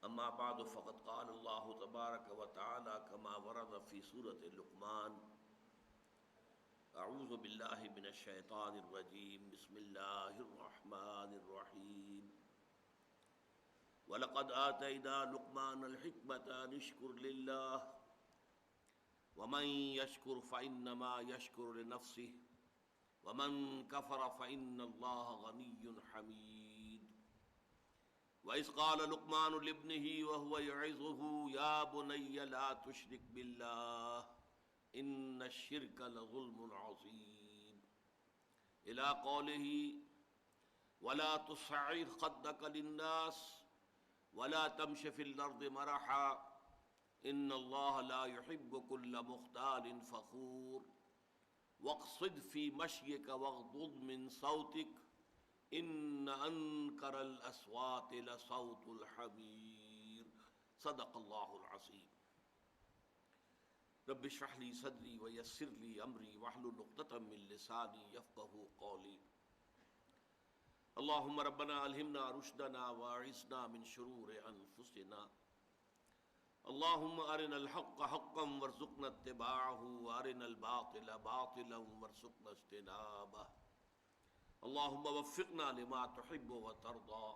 اما بعد فقد قال اللہ تبارک و تعالی كما ورد في سورة لقمان اعوذ باللہ من الشیطان الرجیم بسم اللہ الرحمن الرحیم وَلَقَدْ آتَيْنَا لُقْمَانَ الْحِكْمَةَ أَنِ اشْكُرْ لِلَّهِ وَمَنْ يَشْكُرْ فَإِنَّمَا يَشْكُرُ لِنَفْسِهِ وَمَنْ كَفَرَ فَإِنَّ اللَّهَ غَنِيٌّ حَمِيدٌ وَإِذْ قَالَ لُقْمَانُ لِابْنِهِ وَهُوَ يَعِظُهُ يَا بُنَيَّ لَا تُشْرِكْ بِاللَّهِ إِنَّ الشِّرْكَ لَظُلْمٌ عَظِيمٌ إِلَى قَوْلِهِ وَلَا تُصَعِّرْ خَدَّكَ لِلنَّاسِ وَلَا تَمْشِ فِي الْأَرْضِ مَرَحًا إِنَّ اللَّهَ لَا يُحِبُّ كُلَّ مُخْتَالٍ فَخُورٍ وَاقْصِدْ فِي مَشْيِكَ وَاغْضُضْ مِنْ صَوْتِكَ ان انکر الاصوات لصوت الحمیر صدق اللہ العظیم رب اشرح لي صدری ویسر لي امری واحلل عقدۃ من لسانی یفقهوا قولی اللهم ربنا الہمنا رشدنا واعصمنا من شرور انفسنا اللهم ارنا الحق حقا وارزقنا اتباعه وارنا الباطل باطلا وارزقنا اجتنابه اللهم وفقنا لما تحب وترضى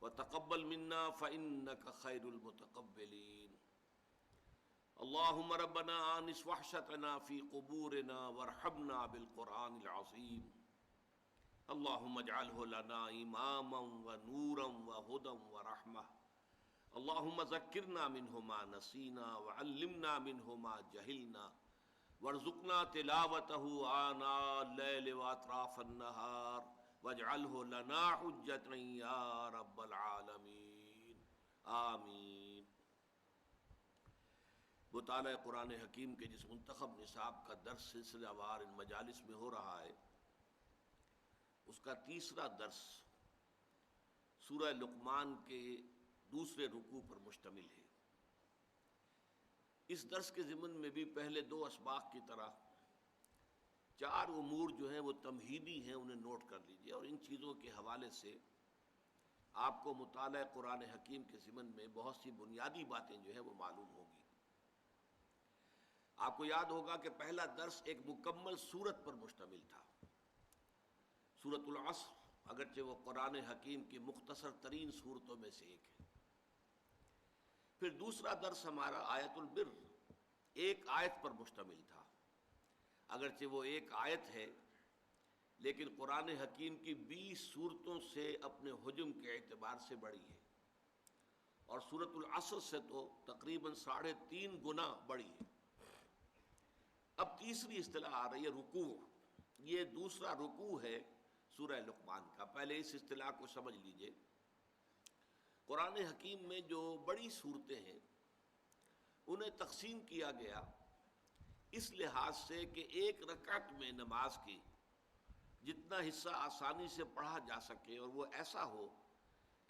وتقبل منا فإنك خير المتقبلين اللهم ربنا آنس وحشتنا في قبورنا وارحمنا بالقرآن العظيم اللهم اجعله لنا إماما ونورا وهدى ورحمة اللهم ذكرنا منه ما نسينا وعلمنا منه ما جهلنا وارزقنا تلاوته آناء الليل وأطراف النهار واجعله لنا حجة يا رب العالمين آمین۔ مطالعہ قرآن حکیم کے جس منتخب نصاب کا درس سلسلہ وار ان مجالس میں ہو رہا ہے، اس کا تیسرا درس سورہ لقمان کے دوسرے رکوع پر مشتمل ہے۔ اس درس کے ضمن میں بھی پہلے دو اسباق کی طرح چار امور جو ہیں وہ تمہیدی ہیں، انہیں نوٹ کر لیجئے، اور ان چیزوں کے حوالے سے آپ کو مطالعہ قرآن حکیم کے ضمن میں بہت سی بنیادی باتیں جو ہیں وہ معلوم ہوگی۔ آپ کو یاد ہوگا کہ پہلا درس ایک مکمل سورت پر مشتمل تھا، سورۃ العصر، اگرچہ وہ قرآن حکیم کی مختصر ترین صورتوں میں سے ایک ہے۔ پھر دوسرا درس ہمارا آیت البر ایک آیت پر مشتمل تھا، اگرچہ وہ ایک آیت ہے لیکن قرآن حکیم کی 20 صورتوں سے اپنے حجم کے اعتبار سے بڑی ہے، اور سورۃ العصر سے تو تقریباً 3.5 گنا بڑی ہے۔ اب تیسری اصطلاح آ رہی ہے رکوع، یہ دوسرا رکوع ہے سورہ لقمان کا۔ پہلے اس اصطلاح کو سمجھ لیجئے۔ قرآن حکیم میں جو بڑی صورتیں ہیں انہیں تقسیم کیا گیا اس لحاظ سے کہ ایک رکعت میں نماز کی جتنا حصہ آسانی سے پڑھا جا سکے، اور وہ ایسا ہو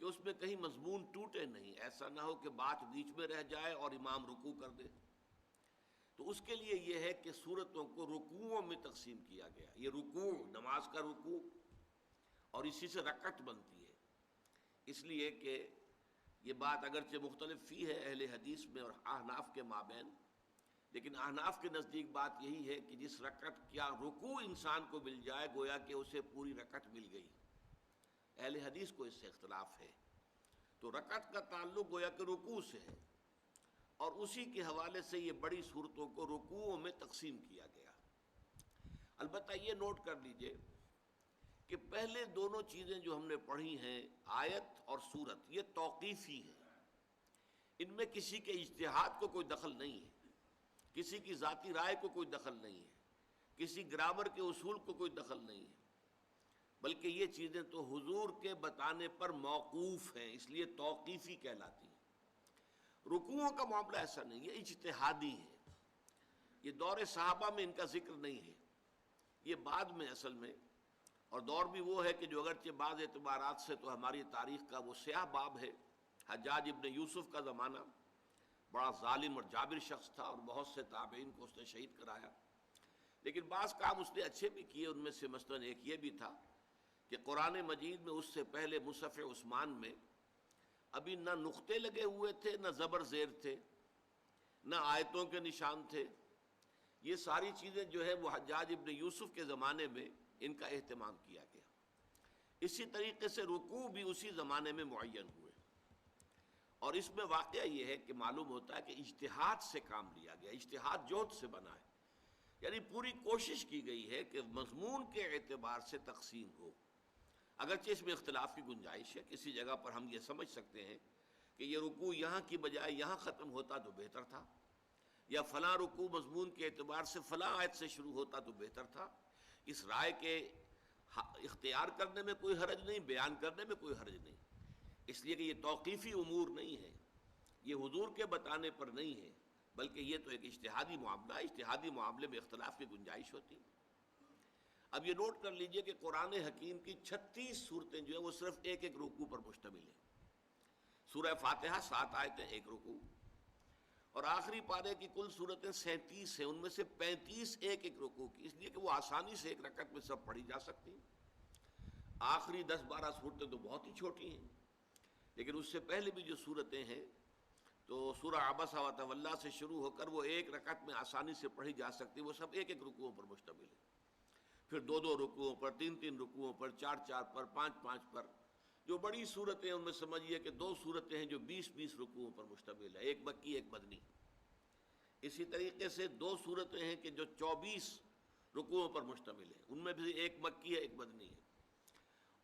کہ اس میں کہیں مضمون ٹوٹے نہیں، ایسا نہ ہو کہ بات بیچ میں رہ جائے اور امام رکوع کر دے۔ تو اس کے لیے یہ ہے کہ سورتوں کو رکوعوں میں تقسیم کیا گیا۔ یہ رکوع نماز کا رکوع، اور اسی سے رکعت بنتی ہے، اس لیے کہ یہ بات اگرچہ مختلف فی ہے اہل حدیث میں اور احناف کے مابین، لیکن احناف کے نزدیک بات یہی ہے کہ جس رکعت کیا رکوع انسان کو مل جائے گویا کہ اسے پوری رکعت مل گئی۔ اہل حدیث کو اس سے اختلاف ہے، تو رکعت کا تعلق گویا کہ رکوع سے ہے، اور اسی کے حوالے سے یہ بڑی صورتوں کو رکوعوں میں تقسیم کیا گیا۔ البتہ یہ نوٹ کر لیجئے کہ پہلے دونوں چیزیں جو ہم نے پڑھی ہیں، آیت اور سورت، یہ توقیفی ہیں، ان میں کسی کے اجتہاد کو کوئی دخل نہیں ہے، کسی کی ذاتی رائے کو کوئی دخل نہیں ہے، کسی گرامر کے اصول کو کوئی دخل نہیں ہے، بلکہ یہ چیزیں تو حضور کے بتانے پر موقوف ہیں، اس لیے توقیفی کہلاتی ہیں۔ رکوعوں کا معاملہ ایسا نہیں، یہ اجتہادی ہے، یہ دور صحابہ میں ان کا ذکر نہیں ہے، یہ بعد میں اصل میں، اور دور بھی وہ ہے کہ جو اگرچہ بعض اعتبارات سے تو ہماری تاریخ کا وہ سیاہ باب ہے۔ حجاج ابن یوسف کا زمانہ بڑا ظالم اور جابر شخص تھا، اور بہت سے تابعین کو اس نے شہید کرایا، لیکن بعض کام اس نے اچھے بھی کیے، ان میں سے مثلاً ایک یہ بھی تھا کہ قرآن مجید میں اس سے پہلے مصحف عثمان میں ابھی نہ نقطے لگے ہوئے تھے، نہ زبر زیر تھے، نہ آیتوں کے نشان تھے. یہ ساری چیزیں جو ہے وہ حجاج ابن یوسف کے زمانے میں ان کا اہتمام کیا گیا. اسی طریقے سے رکوع بھی اسی زمانے میں معین ہوئے. اور اس میں واقعہ یہ ہے کہ معلوم ہوتا ہے کہ اجتہاد سے کام لیا گیا، اجتہاد جہد سے بنا ہے. یعنی پوری کوشش کی گئی ہے کہ مضمون کے اعتبار سے تقسیم ہو. اگرچہ اس میں اختلاف کی گنجائش ہے، کسی جگہ پر ہم یہ سمجھ سکتے ہیں کہ یہ رکوع یہاں کی بجائے یہاں ختم ہوتا تو بہتر تھا، یا فلاں رکوع مضمون کے اعتبار سے فلاں آیت سے شروع ہوتا تو بہتر تھا. اس رائے کے اختیار کرنے میں کوئی حرج نہیں، بیان کرنے میں کوئی حرج نہیں، اس لیے کہ یہ توقیفی امور نہیں ہے، یہ حضور کے بتانے پر نہیں ہے، بلکہ یہ تو ایک اجتہادی معاملہ ہے. اجتہادی معاملے میں اختلاف کی گنجائش ہوتی ہے. اب یہ نوٹ کر لیجئے کہ قرآن حکیم کی 36 صورتیں جو ہیں وہ صرف ایک ایک رکوع پر مشتمل ہیں. سورہ فاتحہ 7 آیتیں، ایک رکوع، اور آخری پارے کی کل صورتیں 37 ہیں، ان میں سے 35 ایک ایک رکوع کی، اس لیے کہ وہ آسانی سے ایک رکعت میں سب پڑھی جا سکتی ہیں. آخری 10-12 صورتیں تو بہت ہی چھوٹی ہیں، لیکن اس سے پہلے بھی جو صورتیں ہیں تو سورہ عبسہ وتولیٰ سے شروع ہو کر وہ ایک رکعت میں آسانی سے پڑھی جا سکتی، وہ سب ایک ایک رکوعوں پر مشتمل ہے. پھر 2-2 رکوعوں پر، 3-3 رکوعوں پر، 4-4 پر، 5-5 پر. جو بڑی صورتیں ان میں سمجھیے کہ 2 صورتیں ہیں جو 20-20 رکوعوں پر مشتمل ہے، ایک مکی ایک مدنی. اسی طریقے سے 2 صورتیں ہیں کہ جو 24 رکوعوں پر مشتمل ہے، ان میں بھی ایک مکی ہے ایک مدنی ہے.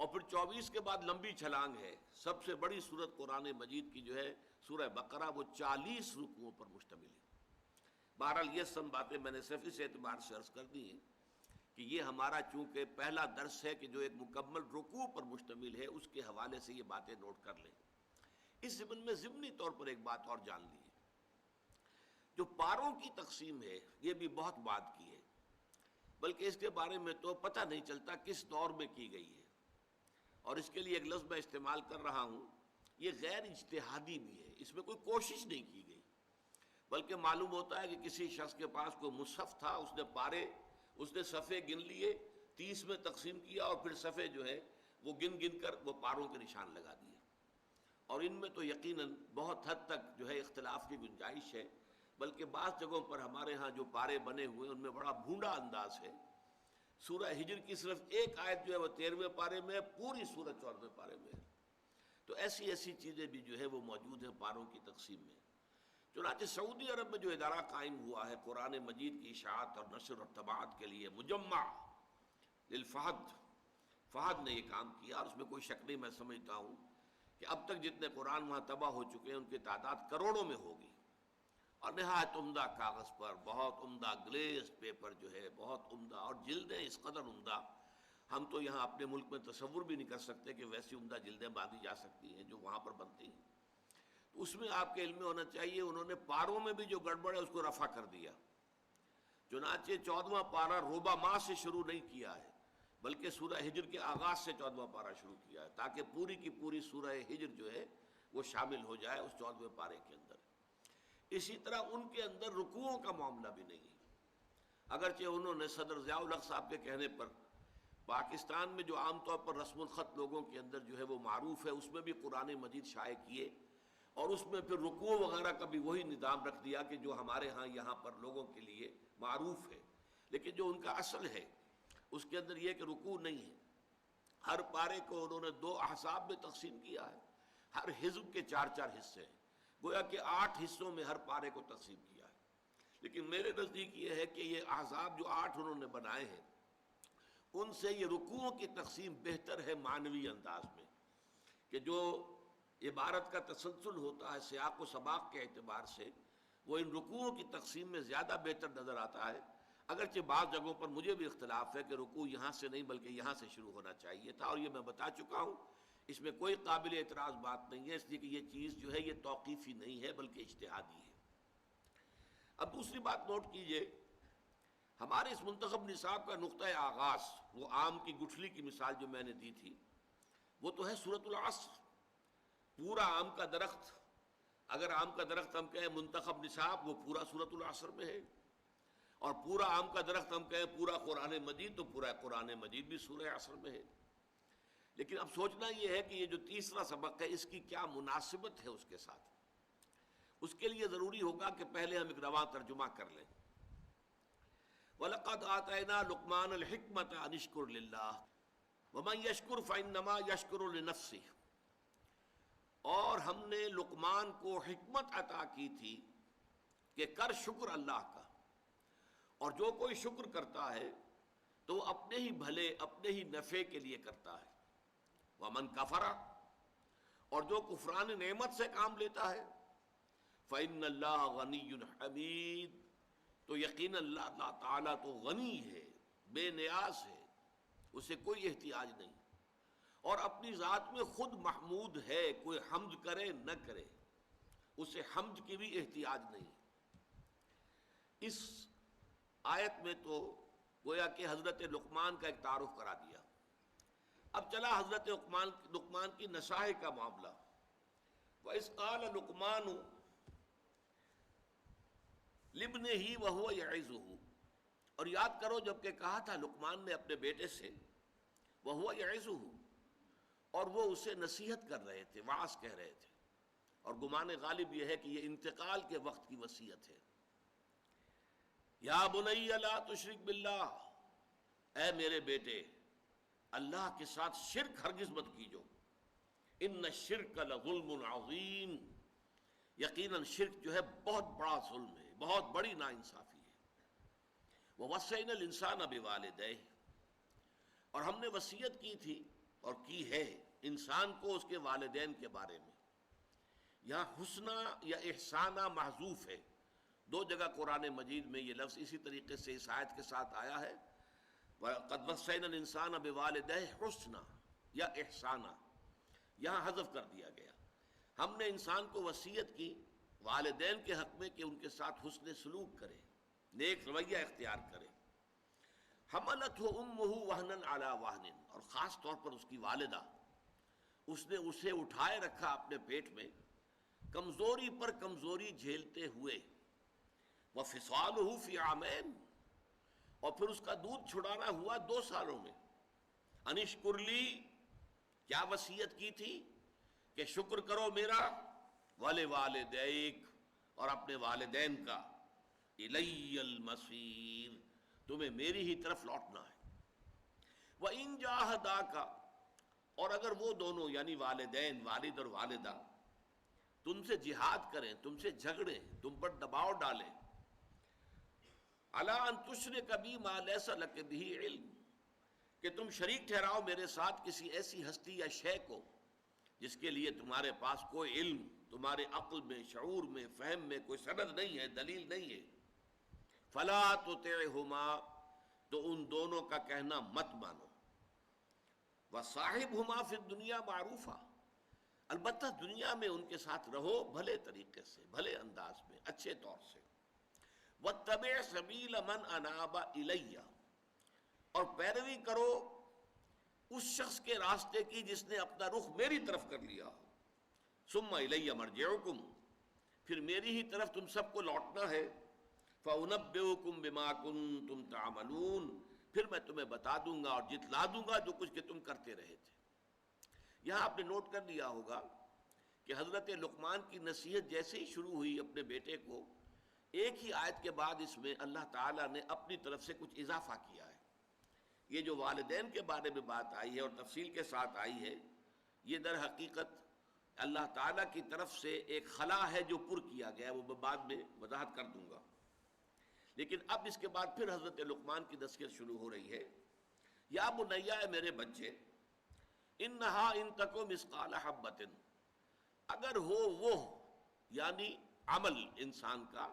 اور پھر 24 کے بعد لمبی چھلانگ ہے، سب سے بڑی صورت قرآن مجید کی جو ہے سورہ بقرہ، وہ 40 رکوعوں پر مشتمل ہے. بہرحال یہ سب باتیں میں نے صرف اس اعتبار سے عرض کر دی ہیں کہ یہ ہمارا چونکہ پہلا درس ہے کہ جو ایک مکمل رکوع پر مشتمل ہے، اس کے حوالے سے یہ باتیں نوٹ کر لیں. اس ضمن میں ضمنی طور پر ایک بات اور جان لیجیے، جو پاروں کی تقسیم ہے یہ بھی بہت بات کی ہے، بلکہ اس کے بارے میں تو پتہ نہیں چلتا کس دور میں کی گئی ہے. اور اس کے لیے ایک لفظ میں استعمال کر رہا ہوں، یہ غیر اجتہادی بھی ہے، اس میں کوئی کوشش نہیں کی گئی، بلکہ معلوم ہوتا ہے کہ کسی شخص کے پاس کوئی مصحف تھا، اس نے پارے، اس نے صفحے گن لیے، 30 میں تقسیم کیا، اور پھر صفحے جو ہے وہ گن گن کر وہ پاروں کے نشان لگا دیے. اور ان میں تو یقیناً بہت حد تک جو ہے اختلاف کی گنجائش ہے، بلکہ بعض جگہوں پر ہمارے ہاں جو پارے بنے ہوئے ان میں بڑا بھونڈا انداز ہے. سورہ ہجر کی صرف ایک آیت جو ہے وہ 13ویں پارے میں ہے، پوری سورہ 14ویں پارے میں ہے. تو ایسی ایسی چیزیں بھی جو ہے وہ موجود ہیں پاروں کی تقسیم میں. چنانچہ سعودی عرب میں جو ادارہ قائم ہوا ہے قرآن مجید کی اشاعت اور نشر اور طباعت کے لیے، مجمع للفہد، فہد نے یہ کام کیا، اور اس میں کوئی شک نہیں، میں سمجھتا ہوں کہ اب تک جتنے قرآن وہاں تباہ ہو چکے ہیں ان کی تعداد کروڑوں میں ہوگی. اور نہایت عمدہ کاغذ پر، بہت عمدہ گلیز پیپر جو ہے، بہت عمدہ، اور جلدیں اس قدر عمدہ، ہم تو یہاں اپنے ملک میں تصور بھی نہیں کر سکتے کہ ویسی عمدہ جلدیں باندھی جا سکتی ہیں جو وہاں پر بنتی ہیں. تو اس میں آپ کے علم میں ہونا چاہیے انہوں نے پاروں میں بھی جو گڑبڑ ہے اس کو رفع کر دیا. چنانچہ 14واں پارہ ربع ماہ سے شروع نہیں کیا ہے، بلکہ سورہ ہجر کے آغاز سے 14واں پارہ شروع کیا ہے، تاکہ پوری کی پوری سورہ ہجر جو ہے وہ شامل ہو جائے اس 14ویں پارے کے اندر. اسی طرح ان کے اندر رکوعوں کا معاملہ بھی نہیں ہے، اگرچہ انہوں نے صدر ضیاء الحق صاحب کے کہنے پر پاکستان میں جو عام طور پر رسم الخط لوگوں کے اندر جو ہے وہ معروف ہے، اس میں بھی قرآن مجید شائع کیے، اور اس میں پھر رکوع وغیرہ کا بھی وہی نظام رکھ دیا کہ جو ہمارے ہاں یہاں پر لوگوں کے لیے معروف ہے. لیکن جو ان کا اصل ہے اس کے اندر یہ کہ رکوع نہیں ہے. ہر پارے کو انہوں نے 2 احزاب میں تقسیم کیا ہے، ہر حزب کے 4-4 حصے ہیں، گویا کہ 8 حصوں میں ہر پارے کو تقسیم کیا ہے. لیکن میرے نزدیک یہ ہے کہ یہ احزاب جو 8 انہوں نے بنائے ہیں ان سے یہ رکوعوں کی تقسیم بہتر ہے معنوی انداز میں، کہ جو عبارت کا تسلسل ہوتا ہے سیاق و سباق کے اعتبار سے وہ ان رکوعوں کی تقسیم میں زیادہ بہتر نظر آتا ہے. اگرچہ بعض جگہوں پر مجھے بھی اختلاف ہے کہ رکوع یہاں سے نہیں بلکہ یہاں سے شروع ہونا چاہیے تھا، اور یہ میں بتا چکا ہوں، اس میں کوئی قابل اعتراض بات نہیں ہے، اس لیے کہ یہ چیز جو ہے یہ توقیفی نہیں ہے بلکہ اجتہادی ہے. اب دوسری بات نوٹ کیجئے، ہمارے اس منتخب نصاب کا نقطۂ آغاز، وہ آم کی گٹھلی کی مثال جو میں نے دی تھی، وہ تو ہے سورۃ العصر. پورا آم کا درخت، اگر آم کا درخت ہم کہیں منتخب نصاب، وہ پورا سورۃ العصر میں ہے، اور پورا آم کا درخت ہم کہیں پورا قرآن مجید، تو پورا قرآن مجید بھی سورہ عصر میں ہے. لیکن اب سوچنا یہ ہے کہ یہ جو تیسرا سبق ہے اس کی کیا مناسبت ہے اس کے ساتھ. اس کے لیے ضروری ہوگا کہ پہلے ہم ایک رواں ترجمہ کر لیں. وَلَقَدْ آتَيْنَا لُقْمَانَ الْحِكْمَةَ أَنِ اشْكُرْ لِلَّهِ وَمَنْ يَشْكُرْ فَإِنَّمَا يَشْكُرُ لِنَفْسِهِ. اور ہم نے لقمان کو حکمت عطا کی تھی کہ کر شکر اللہ کا، اور جو کوئی شکر کرتا ہے تو وہ اپنے ہی بھلے اپنے ہی نفع کے لیے کرتا ہے. وَمَنْ كَفَرَ، اور جو کفران نعمت سے کام لیتا ہے، فَإِنَّ اللَّهَ غَنِيٌّ حَمِيدٌ، تو یقین اللہ تعالیٰ تو غنی ہے، بے نیاز ہے، اسے کوئی احتیاج نہیں، اور اپنی ذات میں خود محمود ہے، کوئی حمد کرے نہ کرے اسے حمد کی بھی احتیاج نہیں. اس آیت میں تو گویا کہ حضرت لقمان کا ایک تعارف کرا دیا. اب چلا حضرت لقمان کی نصائح کا معاملہ. وَإِذْ قَالَ لُقْمَانُ لِابْنِهِ وَهُوَ يَعِظُهُ، اور یاد کرو جب کہ کہا تھا لقمان نے اپنے بیٹے سے، وَهُوَ يَعِظُهُ، اور وہ اسے نصیحت کر رہے تھے، وعظ کہہ رہے تھے، اور گمان غالب یہ ہے کہ یہ انتقال کے وقت کی وصیت ہے. یا بنی لا تشرک باللہ، اے میرے بیٹے اللہ کے ساتھ شرک ہرگز مت کیجو. ان الشرک لظلم عظیم، یقیناً شرک جو ہے بہت بڑا ظلم ہے، بہت بڑی ناانصافی ہے. ووصینا الانسان بوالدیہ، اور ہم نے وصیت کی تھی اور کی ہے انسان کو اس کے والدین کے بارے میں. یہاں حسنہ یا احسانہ محذوف ہے. دو جگہ قرآن مجید میں یہ لفظ اسی طریقے سے اس آیت کے ساتھ آیا ہے، قد وصینا الانسان بوالدیہ حسنہ یا احسانہ، یہاں حذف کر دیا گیا. ہم نے انسان کو وصیت کی والدین کے حق میں کہ ان کے ساتھ حسن سلوک کرے، نیک رویہ اختیار کرے. حملتہ امہ وہنا علی وہن، اور خاص طور پر اس کی والدہ، اس نے اسے اٹھائے رکھا اپنے پیٹ میں کمزوری پر کمزوری جھیلتے ہوئے. وفصالہ فی عامین، اور پھر اس کا دودھ چھڑانا ہوا 2 سالوں میں. ان اشکر لی، کیا وصیت کی تھی کہ شکر کرو میرا، ولوالدیک، اور اپنے والدین کا، الی المصیر، تمہیں میری ہی طرف لوٹنا ہے. وَإِن جَاهَدَاكَ، اور اگر وہ دونوں یعنی والدین، والد اور والدہ، تم سے جہاد کریں، تم سے جھگڑیں، تم پر دباؤ ڈالیں، عَلَىٰ أَن تُشْرِكَ بِي مَا لَيْسَ لَكَ بِهِ عِلْمٌ، کہ تم شریک ٹھہراؤ میرے ساتھ کسی ایسی ہستی یا شے کو جس کے لیے تمہارے پاس کوئی علم، تمہارے عقل میں، شعور میں، فہم میں کوئی سند نہیں ہے، دلیل نہیں ہے. فَلَا تُطِعْهُمَا، تو ان دونوں کا کہنا مت مانو. وَصَاحِبْهُمَا فِي الدُّنْيَا مَعْرُوفًا، البتہ دنیا میں ان کے ساتھ رہو بھلے طریقے سے، بھلے انداز میں، اچھے طور سے. وَاتَّبِعْ سَبِيلَ مَنْ أَنَابَ إِلَيَّ، اور پیروی کرو اس شخص کے راستے کی جس نے اپنا رخ میری طرف کر لیا ہو. ثُمَّ إِلَيَّ مَرْجِعُكُمْ، پھر میری ہی طرف تم سب کو لوٹنا ہے. فَأُنَبِّئُكُمْ بِمَا كُنْتُمْ تَعْمَلُونَ، پھر میں تمہیں بتا دوں گا اور جتلا دوں گا جو کچھ کہ تم کرتے رہے تھے. یہاں آپ نے نوٹ کر لیا ہوگا کہ حضرت لقمان کی نصیحت جیسے ہی شروع ہوئی اپنے بیٹے کو، ایک ہی آیت کے بعد اس میں اللہ تعالیٰ نے اپنی طرف سے کچھ اضافہ کیا ہے. یہ جو والدین کے بارے میں بات آئی ہے اور تفصیل کے ساتھ آئی ہے، یہ در حقیقت اللہ تعالیٰ کی طرف سے ایک خلا ہے جو پر کیا گیا، وہ میں بعد میں وضاحت کر دوں گا. لیکن اب اس کے بعد پھر حضرت لقمان کی نصیحت شروع ہو رہی ہے. یا بنیا، اے میرے بچے، انہا ان تکو مثقال حبۃ، اگر ہو وہ یعنی عمل انسان کا،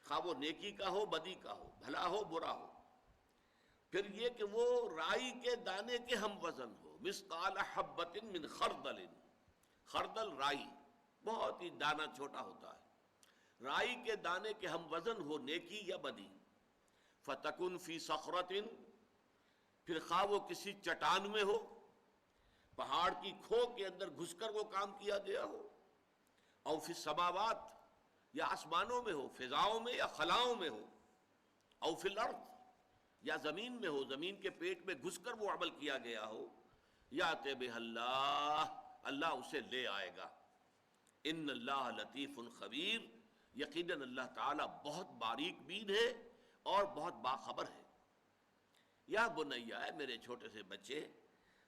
خواہ وہ نیکی کا ہو بدی کا ہو، بھلا ہو برا ہو، پھر یہ کہ وہ رائی کے دانے کے ہم وزن ہو. مثقال حبۃ من خردل، خردل رائی، بہت ہی دانہ چھوٹا ہوتا ہے، رائی کے دانے کے ہم وزن ہو نیکی یا بدی. فتکن فی صخرۃ، پھر خواہ وہ کسی چٹان میں ہو، پہاڑ کی کھو کے اندر گھس کر وہ کام کیا گیا ہو، او فی السماوات، یا آسمانوں میں ہو، فضاؤں میں یا خلاؤں میں ہو، او فی الارض، یا زمین میں ہو، زمین کے پیٹ میں گھس کر وہ عمل کیا گیا ہو. یات بہ اللہ، اللہ اسے لے آئے گا. ان اللہ لطیف خبیر، یقیناً اللہ تعالیٰ بہت باریک بین ہے اور بہت باخبر ہے. یا بنیا، ہے میرے چھوٹے سے بچے،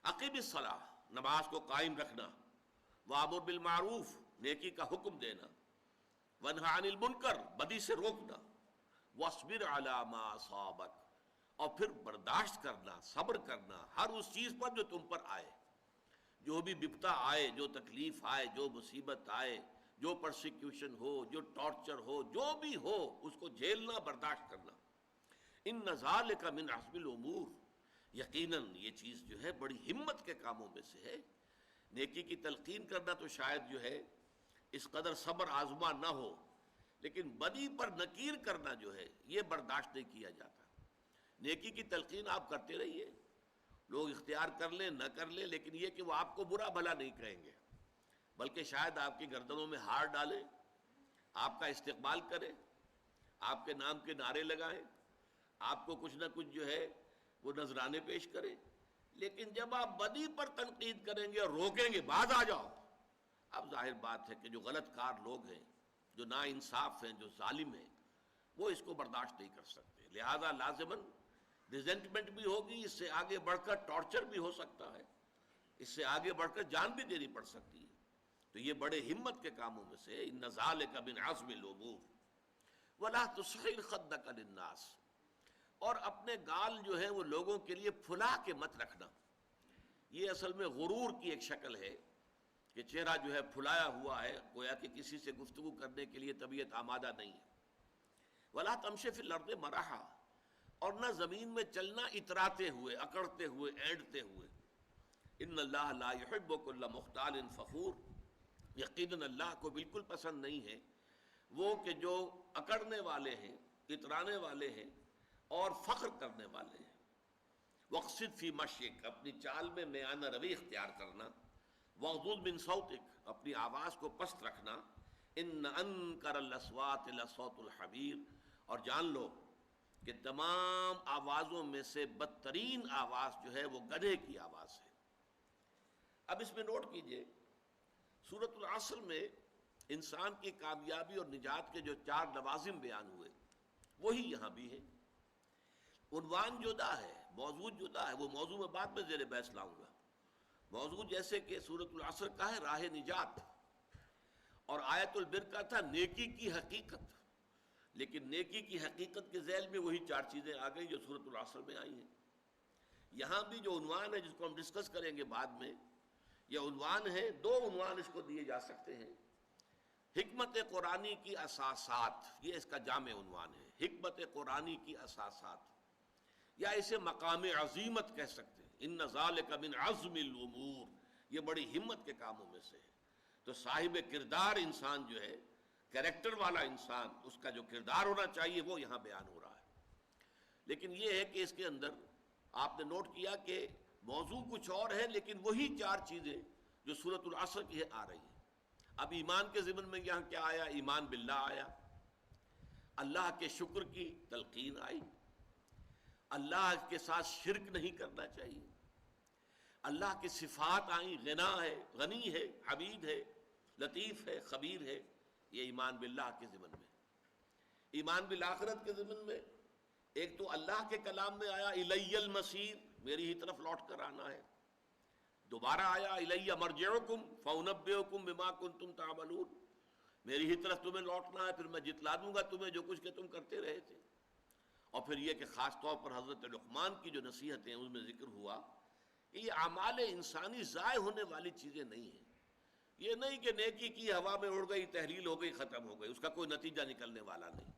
اقیم الصلاۃ، نماز کو قائم رکھنا، وامر بالمعروف، نیکی کا حکم دینا، ونہی عن المنکر، بدی سے روکنا، واصبر علی ما اصابک، اور پھر برداشت کرنا، صبر کرنا ہر اس چیز پر جو تم پر آئے، جو بھی بپتا آئے، جو تکلیف آئے، جو مصیبت آئے، جو پرسیکیوشن ہو، جو ٹارچر ہو، جو بھی ہو اس کو جھیلنا، برداشت کرنا. ان ذالک من عزم الامور، یقیناً یہ چیز جو ہے بڑی ہمت کے کاموں میں سے ہے. نیکی کی تلقین کرنا تو شاید جو ہے اس قدر صبر آزما نہ ہو، لیکن بدی پر نکیر کرنا جو ہے یہ برداشت نہیں کیا جاتا. نیکی کی تلقین آپ کرتے رہیے، لوگ اختیار کر لیں نہ کر لیں، لیکن یہ کہ وہ آپ کو برا بھلا نہیں کہیں گے، بلکہ شاید آپ کی گردنوں میں ہار ڈالیں، آپ کا استقبال کریں، آپ کے نام کے نعرے لگائیں، آپ کو کچھ نہ کچھ جو ہے وہ نذرانے پیش کریں. لیکن جب آپ بدی پر تنقید کریں گے اور روکیں گے باز آ جاؤ، اب ظاہر بات ہے کہ جو غلط کار لوگ ہیں، جو نا انصاف ہیں، جو ظالم ہیں، وہ اس کو برداشت نہیں کر سکتے. لہذا لازماً ریزنٹمنٹ بھی ہوگی، اس سے آگے بڑھ کر ٹارچر بھی ہو سکتا ہے، اس سے آگے بڑھ کر جان بھی دینی پڑ سکتی ہے. تو یہ بڑے ہمت کے کاموں میں سے ان ذالک من عزم الامور. ولا تصغر خدک للناس، اور اپنے گال جو ہے وہ لوگوں کے لیے پھلا کے مت رکھنا. یہ اصل میں غرور کی ایک شکل ہے کہ چہرہ جو ہے پھلایا ہوا ہے، گویا کہ کسی سے گفتگو کرنے کے لیے طبیعت آمادہ نہیں ہے. ولا تمشی فی الارض مرحا، اور نہ زمین میں چلنا اتراتے ہوئے، اکڑتے ہوئے، اینڈتے ہوئے. ان اللہ لا یحب کل مختال فخور، یقیناً اللہ کو بالکل پسند نہیں ہے وہ کہ جو اکڑنے والے ہیں، اترانے والے ہیں اور فخر کرنے والے ہیں. وقصد فی مشیک، اپنی چال میں میانہ روی اختیار کرنا. وغضض من صوتک، اپنی آواز کو پست رکھنا. ان انکر الاصوات لصوت الحمیر، اور جان لو کہ تمام آوازوں میں سے بدترین آواز جو ہے وہ گدھے کی آواز ہے. اب اس میں نوٹ کیجئے، سورۃ العصر میں انسان کی کامیابی اور نجات کے جو 4 لوازم بیان ہوئے وہی یہاں بھی ہیں. عنوان جدا ہے، موضوع جدا ہے، وہ موضوع میں بعد میں زیر بحث لاؤں گا. موضوع جیسے کہ سورۃ العصر کا ہے راہ نجات، اور آیت البر کا تھا نیکی کی حقیقت، لیکن نیکی کی حقیقت کے ذیل میں وہی 4 چیزیں آ گئی جو سورۃ العصر میں آئی ہیں. یہاں بھی جو عنوان ہے جس کو ہم ڈسکس کریں گے بعد میں، یہ عنوان ہے، 2 عنوان اس کو دیے جا سکتے ہیں. حکمت قرآنی کی اساسات، یہ اس کا جامع عنوان ہے، حکمت قرآنی کی اساسات، یا اسے مقام عظیمت کہہ سکتے ہیں. ان ذالک من عزم الامور، یہ بڑی ہمت کے کاموں میں سے ہے. تو صاحب کردار انسان جو ہے، کریکٹر والا انسان، اس کا جو کردار ہونا چاہیے وہ یہاں بیان ہو رہا ہے. لیکن یہ ہے کہ اس کے اندر آپ نے نوٹ کیا کہ موضوع کچھ اور ہے، لیکن وہی 4 چیزیں جو سورۃ العصر کی آ رہی ہیں. اب ایمان کے ضمن میں یہاں کیا آیا؟ ایمان باللہ آیا، اللہ کے شکر کی تلقین آئی، اللہ کے ساتھ شرک نہیں کرنا چاہیے، اللہ کی صفات آئیں، غنا ہے، غنی ہے، حمید ہے، لطیف ہے، خبیر ہے. یہ ایمان باللہ کے ضمن میں. ایمان بالآخرت کے ضمن میں ایک تو اللہ کے کلام میں آیا الی المصیر، میری ہی طرف لوٹ کر آنا ہے. دوبارہ آیا الی مرجعکم فانبئکم بما کنتم تعملون، میری ہی طرف تمہیں لوٹنا ہے، پھر میں جتلا دوں گا تمہیں جو کچھ کہ تم کرتے رہے تھے. اور پھر یہ کہ خاص طور پر حضرت لقمان کی جو نصیحتیں اس میں ذکر ہوا کہ یہ اعمال انسانی ضائع ہونے والی چیزیں نہیں ہیں. یہ نہیں کہ نیکی کی ہوا میں اڑ گئی، تحلیل ہو گئی، ختم ہو گئی، اس کا کوئی نتیجہ نکلنے والا نہیں.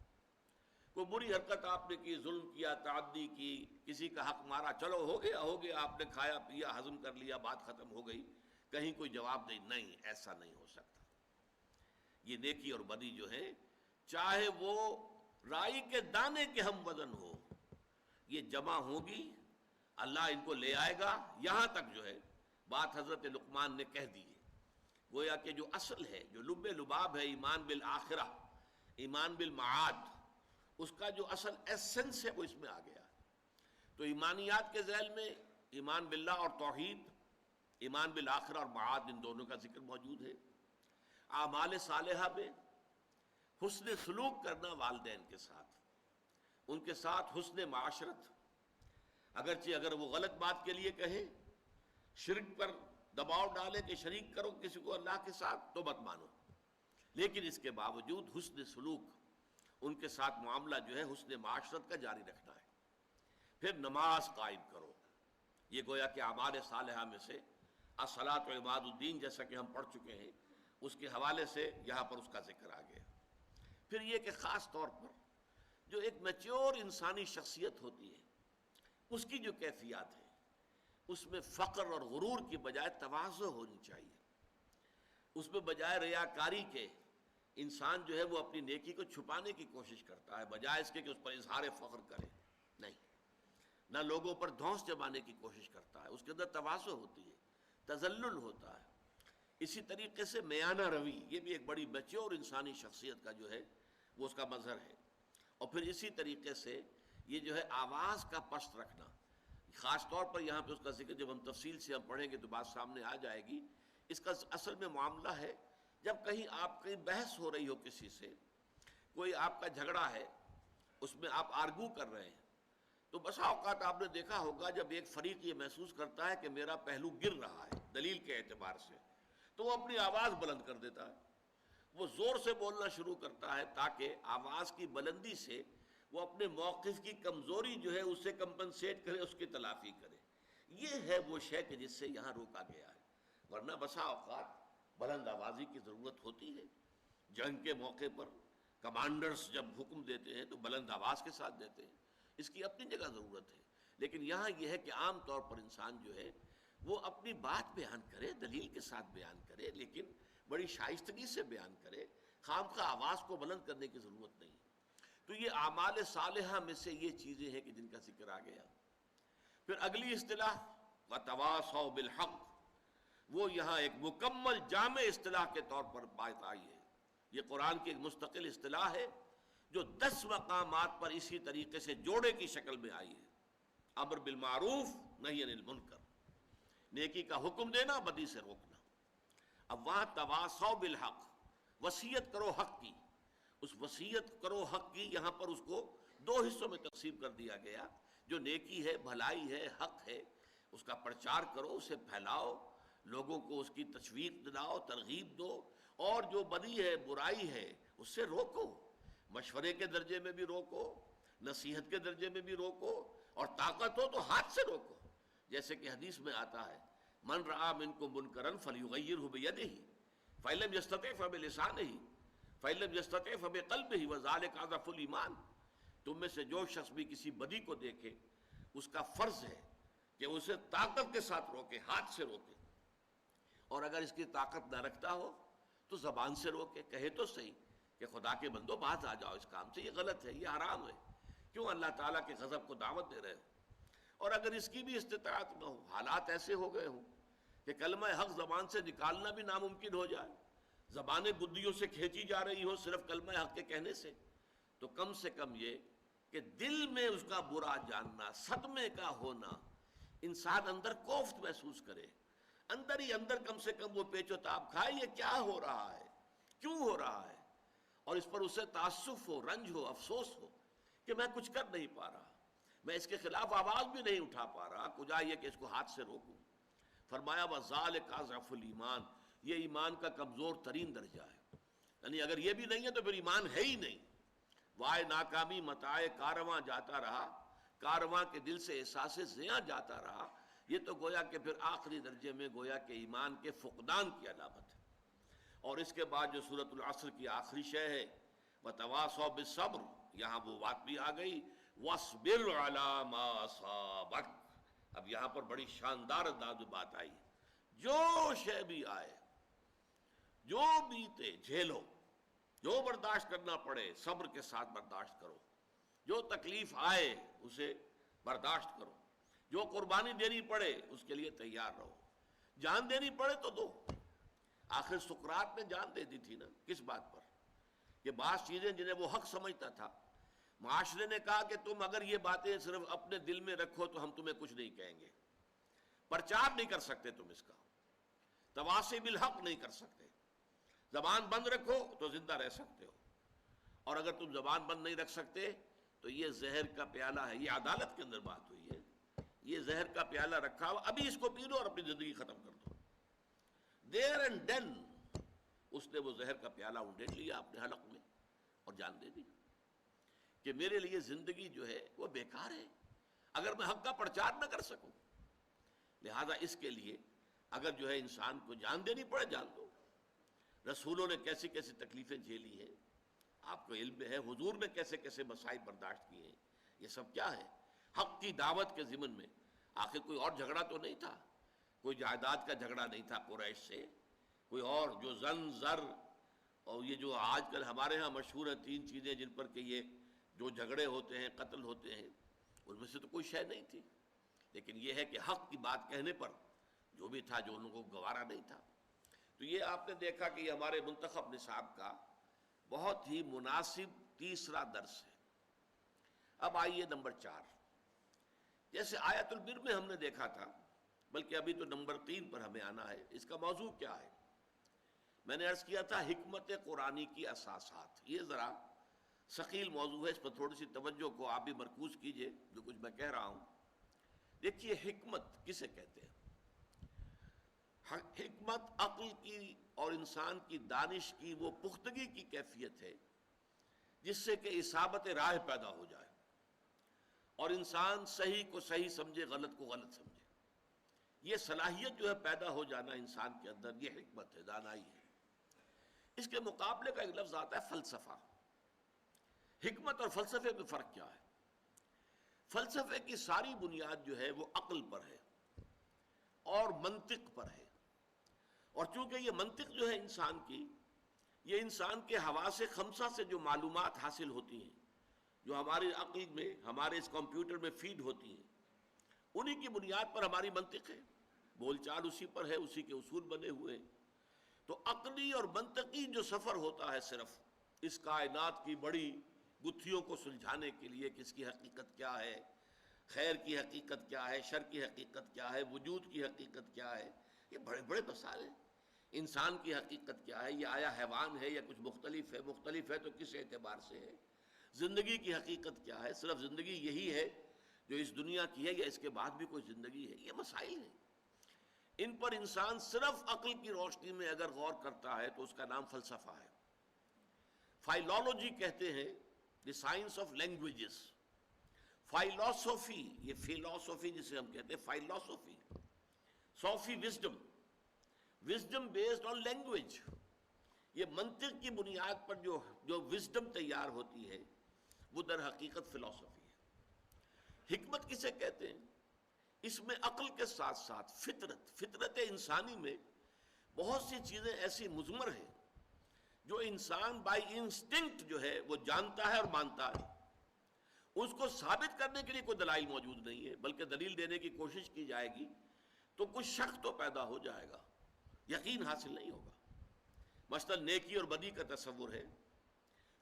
کوئی بری حرکت آپ نے کی، ظلم کیا، تعدی کی، کسی کا حق مارا، چلو ہو گیا، آپ نے کھایا پیا، ہضم کر لیا، بات ختم ہو گئی، کہیں کوئی جواب نہیں، ایسا نہیں ہو سکتا. یہ نیکی اور بدی جو ہے، چاہے وہ رائی کے دانے کے ہم وزن ہو، یہ جمع ہوگی، اللہ ان کو لے آئے گا. یہاں تک جو ہے بات حضرت لقمان نے کہہ دی ہے. گویا کہ جو اصل ہے، جو لب لباب ہے ایمان بالآخرہ، ایمان بالمعاد، اس کا جو اصل ایسنس ہے وہ اس میں آ گیا. تو ایمانیات کے ذیل میں ایمان باللہ اور توحید، ایمان بالآخرہ اور معاد ان دونوں کا ذکر موجود ہے۔ اعمال صالحہ میں حسن سلوک کرنا والدین کے ساتھ، ان کے ساتھ حسن معاشرت، اگرچہ اگر وہ غلط بات کے لیے کہیں، شرک پر دباؤ ڈالے کہ شریک کرو کسی کو اللہ کے ساتھ تو مت مانو، لیکن اس کے باوجود حسن سلوک، ان کے ساتھ معاملہ جو ہے حسن معاشرت کا جاری رکھنا ہے۔ پھر نماز قائم کرو، یہ گویا کہ اعمال صالحہ میں سے الصلاۃ و عماد الدین جیسا کہ ہم پڑھ چکے ہیں، اس کے حوالے سے یہاں پر اس کا ذکر آ گیا۔ پھر یہ کہ خاص طور پر جو ایک میچور انسانی شخصیت ہوتی ہے، اس کی جو کیفیات ہے، اس میں فقر اور غرور کی بجائے تواضع ہونی چاہیے۔ اس میں بجائے ریاکاری کے انسان جو ہے وہ اپنی نیکی کو چھپانے کی کوشش کرتا ہے، بجائے اس کے کہ اس پر اظہار فخر کرے، نہیں، نہ لوگوں پر دھونس جمانے کی کوشش کرتا ہے، اس کے اندر تواضع ہوتی ہے، تذلل ہوتا ہے۔ اسی طریقے سے میانہ روی، یہ بھی ایک بڑی میچور انسانی شخصیت کا جو ہے وہ اس کا مظہر ہے۔ اور پھر اسی طریقے سے یہ جو ہے آواز کا پست رکھنا، خاص طور پر یہاں پہ اس کا ذکر جب ہم تفصیل سے ہم پڑھیں گے تو بات سامنے آ جائے گی۔ اس کا اصل میں معاملہ ہے جب کہیں آپ کی بحث ہو رہی ہو کسی سے، کوئی آپ کا جھگڑا ہے، اس میں آپ آرگو کر رہے ہیں، تو بسا اوقات آپ نے دیکھا ہوگا جب ایک فریق یہ محسوس کرتا ہے کہ میرا پہلو گر رہا ہے دلیل کے اعتبار سے، تو وہ اپنی آواز بلند کر دیتا ہے، وہ زور سے بولنا شروع کرتا ہے تاکہ آواز کی بلندی سے وہ اپنے موقف کی کمزوری جو ہے اسے کمپنسیٹ کرے، اس کی تلافی کرے۔ یہ ہے وہ شے کہ جس سے یہاں روکا گیا ہے، ورنہ بسا اوقات بلند آوازی کی ضرورت ہوتی ہے۔ جنگ کے موقع پر کمانڈرز جب حکم دیتے ہیں تو بلند آواز کے ساتھ دیتے ہیں، اس کی اپنی جگہ ضرورت ہے، لیکن یہاں یہ ہے کہ عام طور پر انسان جو ہے وہ اپنی بات بیان کرے، دلیل کے ساتھ بیان کرے، لیکن بڑی شائستگی سے بیان کرے، خامخواہ آواز کو بلند کرنے کی ضرورت نہیں۔ تو یہ اعمال صالحہ میں سے یہ چیزیں ہیں کہ جن کا ذکر آ گیا۔ پھر اگلی اصطلاح وَتَوَاصَوْا بِالْحَقِّ، وہ یہاں ایک مکمل جامع اصطلاح کے طور پر بات آئی ہے۔ یہ قرآن کی ایک مستقل اصطلاح ہے جو 10 مقامات پر اسی طریقے سے جوڑے کی شکل میں آئی ہے۔ امر بالمعروف نہی عن المنکر، نیکی کا حکم دینا، بدی سے روکنا۔ اب وہاں تواصوا بالحق، وصیت کرو حق کی، اس وصیت کرو حق کی یہاں پر اس کو 2 حصوں میں تقسیم کر دیا گیا۔ جو نیکی ہے، بھلائی ہے، حق ہے، اس کا پرچار کرو، اسے پھیلاؤ، لوگوں کو اس کی تشویق دلاؤ، ترغیب دو، اور جو بدی ہے، برائی ہے، اس سے روکو، مشورے کے درجے میں بھی روکو، نصیحت کے درجے میں بھی روکو، اور طاقت ہو تو ہاتھ سے روکو، جیسے کہ حدیث میں آتا ہے من رآ منکم منکرا فلیغیرہ بیدہ فإن لم یستطع فبلسانہ فإن لم یستطع فبقلبہ وذلک اضعف الایمان۔ تم میں سے جو شخص بھی کسی بدی کو دیکھے، اس کا فرض ہے کہ اسے طاقت کے ساتھ روکے، ہاتھ سے روکے، اور اگر اس کی طاقت نہ رکھتا ہو تو زبان سے روکے، کہے تو صحیح کہ خدا کے بندو باز آ جاؤ اس کام سے، یہ غلط ہے، یہ حرام ہے، کیوں اللہ تعالیٰ کے غضب کو دعوت دے رہے ہو۔ اور اگر اس کی بھی استطاعت نہ ہو، حالات ایسے ہو گئے ہوں کہ کلمہ حق زبان سے نکالنا بھی ناممکن ہو جائے، زبانیں بدیوں سے کھینچی جا رہی ہو صرف کلمہ حق کے کہنے سے، تو کم سے کم یہ کہ دل میں اس کا برا جاننا، صدمے کا ہونا، انسان اندر کوفت محسوس کرے، اندر ہی اندر کم سے کم وہ پیچ و تاب کھائے، یہ کیا ہو رہا ہے، کیوں ہو رہا ہے، اور اس پر اسے تاسف ہو، رنج ہو، افسوس ہو کہ میں کچھ کر نہیں پا رہا، میں اس کے خلاف آواز بھی نہیں اٹھا پا رہا، کجا یہ کہ اس کو ہاتھ سے روکوں۔ فرمایا وَذَلِكَ أَضْعَفُ الْإِيمَانِ، یہ ایمان کا کمزور ترین درجہ ہے، یعنی اگر یہ بھی نہیں ہے تو پھر ایمان ہے ہی نہیں۔ وائے ناکامی متاع کارواں جاتا رہا، کارواں کے دل سے احساس زیاں جاتا رہا، یہ تو گویا کہ پھر آخری درجے میں گویا کہ ایمان کے فقدان کی علامت ہے۔ اور اس کے بعد جو سورۃ العصر کی آخری شے ہے وَتَوَاصَوْا بِالصَّبْرِ، یہاں وہ بات بھی آ گئی وَاصْبِرْ عَلَىٰ مَا أَصَابَكَ۔ اب یہاں پر بڑی شاندار انداز میں بات آئی، جو شے بھی آئے، جو بیتے جھیلو، جو برداشت کرنا پڑے صبر کے ساتھ برداشت کرو، جو تکلیف آئے اسے برداشت کرو، جو قربانی دینی پڑے اس کے لیے تیار رہو، جان دینی پڑے تو دو۔ آخر سقراط نے جان دے دی تھی نا، کس بات پر؟ کہ بعض چیزیں جنہیں وہ حق سمجھتا تھا، معاشرے نے کہا کہ تم اگر یہ باتیں صرف اپنے دل میں رکھو تو ہم تمہیں کچھ نہیں کہیں گے، پرچار نہیں کر سکتے تم اس کا، تواصی بالحق نہیں کر سکتے. زبان بند رکھو تو زندہ رہ سکتے ہو، اور اگر تم زبان بند نہیں رکھ سکتے تو یہ زہر کا پیالہ ہے. یہ عدالت کے اندر بات ہوئی ہے، یہ زہر کا پیالہ رکھا ہوا، ابھی اس کو پی لو اور اپنی زندگی ختم کر دو. دیر اینڈ دین اس نے وہ زہر کا پیالہ اونڈیل لیا اپنے حلق میں اور جان دے دی کہ میرے لیے زندگی جو ہے وہ بیکار ہے اگر میں حق کا پرچار نہ کر سکوں. لہذا اس کے لیے اگر جو ہے انسان کو جان دینی پڑے جان دو. رسولوں نے کیسی کیسی تکلیفیں جھیلی ہیں، آپ کو علم ہے. حضور نے کیسے کیسے مصائب برداشت کیے ہیں. یہ سب کیا ہے؟ حق کی دعوت کے ضمن میں. آخر کوئی اور جھگڑا تو نہیں تھا، کوئی جائیداد کا جھگڑا نہیں تھا قریش سے، کوئی اور جو زن زر اور یہ جو آج کل ہمارے ہاں مشہور ہیں 3 چیزیں جن پر کہ یہ جو جھگڑے ہوتے ہیں قتل ہوتے ہیں، ان میں سے تو کوئی شے نہیں تھی. لیکن یہ ہے کہ حق کی بات کہنے پر جو بھی تھا جو ان کو گوارا نہیں تھا. تو یہ آپ نے دیکھا کہ یہ ہمارے منتخب نصاب کا بہت ہی مناسب تیسرا درس ہے. اب آئیے نمبر 4. جیسے آیت البر میں ہم نے دیکھا تھا، بلکہ ابھی تو نمبر 3 پر ہمیں آنا ہے. اس کا موضوع کیا ہے؟ میں نے عرض کیا تھا حکمت قرآنی کی اساسات. یہ ذرا ثقیل موضوع ہے، اس پر تھوڑی سی توجہ کو آپ بھی مرکوز کیجئے جو کچھ میں کہہ رہا ہوں. دیکھیے حکمت کسے کہتے ہیں؟ حکمت عقل کی اور انسان کی دانش کی وہ پختگی کی کیفیت ہے جس سے کہ اصابت راہ پیدا ہو جائے اور انسان صحیح کو صحیح سمجھے، غلط کو غلط سمجھے. یہ صلاحیت جو ہے پیدا ہو جانا انسان کے اندر، یہ حکمت ہے، دانائی ہے. اس کے مقابلے کا ایک لفظ آتا ہے فلسفہ. حکمت اور فلسفے میں فرق کیا ہے؟ فلسفے کی ساری بنیاد جو ہے وہ عقل پر ہے اور منطق پر ہے. اور چونکہ یہ منطق جو ہے انسان کی، یہ انسان کے حواس خمسہ سے جو معلومات حاصل ہوتی ہیں، جو ہماری عقل میں، ہمارے اس کمپیوٹر میں فیڈ ہوتی ہیں، انہی کی بنیاد پر ہماری منطق ہے. بول چال اسی پر ہے، اسی کے اصول بنے ہوئے ہیں. تو عقلی اور منطقی جو سفر ہوتا ہے صرف اس کائنات کی بڑی گتھیوں کو سلجھانے کے لیے کہ اس کی حقیقت کیا ہے، خیر کی حقیقت کیا ہے، شر کی حقیقت کیا ہے، وجود کی حقیقت کیا ہے، یہ بڑے بڑے مسائل ہیں. انسان کی حقیقت کیا ہے، یہ آیا حیوان ہے یا کچھ مختلف ہے، مختلف ہے تو کس اعتبار سے ہے. زندگی کی حقیقت کیا ہے، صرف زندگی یہی ہے جو اس دنیا کی ہے یا اس کے بعد بھی کوئی زندگی ہے. یہ مسائل ہیں، ان پر انسان صرف عقل کی روشنی میں اگر غور کرتا ہے تو اس کا نام فلسفہ ہے. فائلولوجی کہتے ہیں the science of languages. Philosophy, یہ فلاسفی جسے ہم کہتے ہیں، philosophy, sophy wisdom, wisdom based on language. یہ منطق کی بنیاد پر جو وزڈم تیار ہوتی ہے وہ در حقیقت فلاسفی ہے. حکمت کسے کہتے ہیں؟ اس میں عقل کے ساتھ ساتھ فطرت انسانی میں بہت سی چیزیں ایسی مضمر ہیں جو انسان بائی انسٹنکٹ جو ہے وہ جانتا ہے اور مانتا ہے. اس کو ثابت کرنے کے لیے کوئی دلائل موجود نہیں ہے، بلکہ دلیل دینے کی کوشش کی جائے گی تو کچھ شک تو پیدا ہو جائے گا، یقین حاصل نہیں ہوگا. مثلا نیکی اور بدی کا تصور ہے،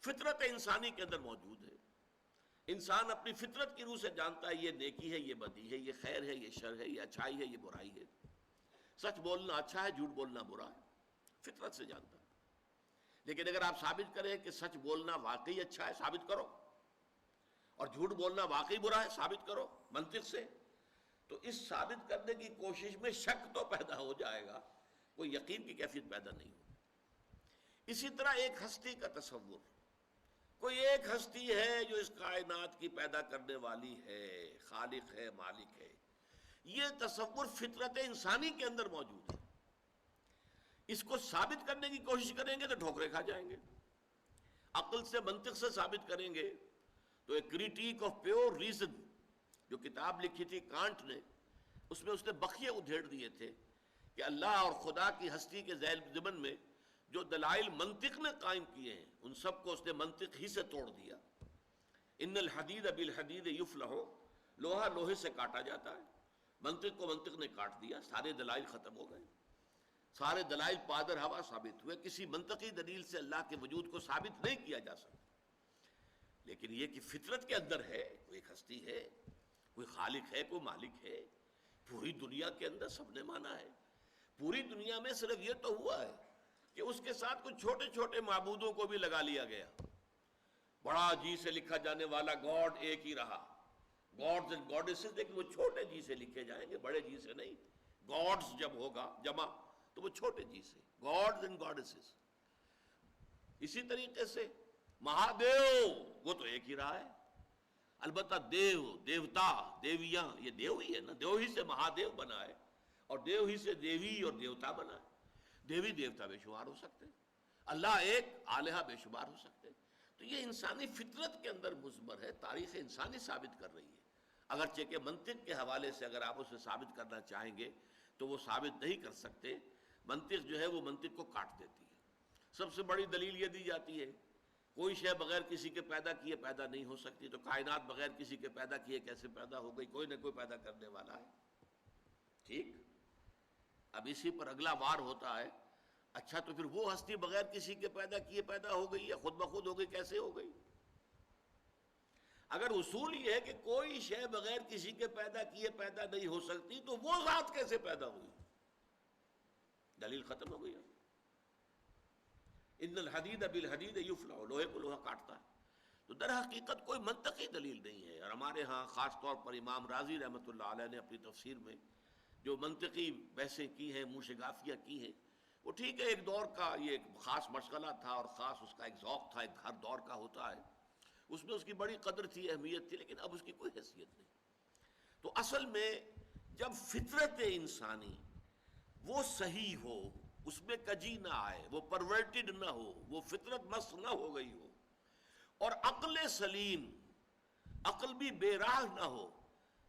فطرت انسانی کے اندر موجود ہے. انسان اپنی فطرت کی روح سے جانتا ہے یہ نیکی ہے، یہ بدی ہے، یہ خیر ہے، یہ شر ہے، یہ اچھائی ہے، یہ برائی ہے. سچ بولنا اچھا ہے، جھوٹ بولنا برا ہے، فطرت سے جانتا ہے. لیکن اگر آپ ثابت کریں کہ سچ بولنا واقعی اچھا ہے، ثابت کرو، اور جھوٹ بولنا واقعی برا ہے، ثابت کرو منطق سے، تو اس ثابت کرنے کی کوشش میں شک تو پیدا ہو جائے گا، کوئی یقین کی کیفیت پیدا نہیں ہوگی. اسی طرح ایک ہستی کا تصور، کوئی ایک ہستی ہے جو اس کائنات کی پیدا کرنے والی ہے، خالق ہے، مالک ہے. یہ تصور فطرت انسانی کے اندر موجود ہے. اس کو ثابت کرنے کی کوشش کریں گے تو ٹھوکریں کھا جائیں گے. عقل سے، منطق سے ثابت کریں گے تو ایک کریٹیک آف پیور ریزن جو کتاب لکھی تھی کانٹ نے، اس میں اس نے بخیے ادھیڑ دیے تھے کہ اللہ اور خدا کی ہستی کے ذیل ضمن میں جو دلائل منطق نے قائم کیے ہیں ان سب کو اس نے منطق ہی سے توڑ دیا. ان الحدید بالحدید یفلح، لوہا لوہے سے کاٹا جاتا ہے. منطق کو منطق نے کاٹ دیا، سارے دلائل ختم ہو گئے، سارے دلائل پادر ہوا ثابت ہوئے. کسی منطقی دلیل سے اللہ کے وجود کو ثابت نہیں کیا جا سکتا. لیکن یہ کہ فطرت کے اندر ہے، کوئی ہستی ہے، کوئی خالق ہے، کوئی مالک ہے. پوری دنیا کے اندر سب نے مانا ہے، پوری دنیا میں صرف یہ تو ہوا ہے کہ اس کے ساتھ کچھ چھوٹے چھوٹے معبودوں کو بھی لگا لیا گیا. بڑا جی سے لکھا جانے والا گاڈ ایک ہی رہا, گاڈز اینڈ گاڈیسز, لیکن وہ چھوٹے جی سے لکھے جائیں گے, بڑے جی سے نہیں. گاڈز جب ہوگا جمع تو وہ چھوٹے جی سے, گاڈز اینڈ گاڈیسز. اسی طریقے سے مہادیو وہ تو ایک ہی رہا ہے. البتہ دیو, دیوتا, دیویاں, یہ دیو ہی ہے نا, دیو ہی سے مہادیو بنا ہے اور دیو ہی سے دیوی اور دیوتا بنا ہے. دیوی دیوتا بے شمار ہو سکتے ہیں, اللہ ایک, الہہ بے شمار ہو سکتے ہیں. تو یہ انسانی فطرت کے اندر مضمر ہے, تاریخ انسانی ثابت کر رہی ہے. اگرچہ کہ منطق کے حوالے سے اگر آپ اسے ثابت کرنا چاہیں گے تو وہ ثابت نہیں کر سکتے. منطق جو ہے وہ منطق کو کاٹ دیتی ہے. سب سے بڑی دلیل یہ دی جاتی ہے کوئی شے بغیر کسی کے پیدا کیے پیدا نہیں ہو سکتی, تو کائنات بغیر کسی کے پیدا کیے کیسے پیدا ہو گئی؟ کوئی نہ کوئی پیدا کرنے والا ہے. ٹھیک, اب اسی پر اگلا وار ہوتا ہے, اچھا تو پھر وہ ہستی بغیر کسی کے پیدا کیے پیدا ہو گئی یا خود بخود ہو گئی, کیسے ہو گئی؟ اگر اصول یہ ہے کہ کوئی شے بغیر کسی کے پیدا کیے پیدا نہیں ہو سکتی, تو وہ ذات کیسے پیدا ہوئی؟ دلیل ختم ہو گئی. ان الحدید بالحدید یفلع, لوہے کو لوہا کاٹتا ہے. تو در حقیقت کوئی منطقی دلیل نہیں ہے. اور ہمارے ہاں خاص طور پر امام رازی رحمۃ اللہ علیہ نے اپنی تفسیر میں جو منطقی بحثیں کی ہیں, موشگافیہ کی ہیں, وہ ٹھیک ہے, ایک دور کا یہ ایک خاص مشغلہ تھا اور خاص اس کا ایک ذوق تھا, ایک ہر دور کا ہوتا ہے, اس میں اس کی بڑی قدر تھی, اہمیت تھی, لیکن اب اس کی کوئی حیثیت نہیں. تو اصل میں جب فطرت انسانی وہ صحیح ہو, اس میں کجی نہ آئے, وہ پرورٹڈ نہ ہو, وہ فطرت مست نہ ہو گئی ہو, اور عقل سلیم, عقل بھی بے راہ نہ ہو,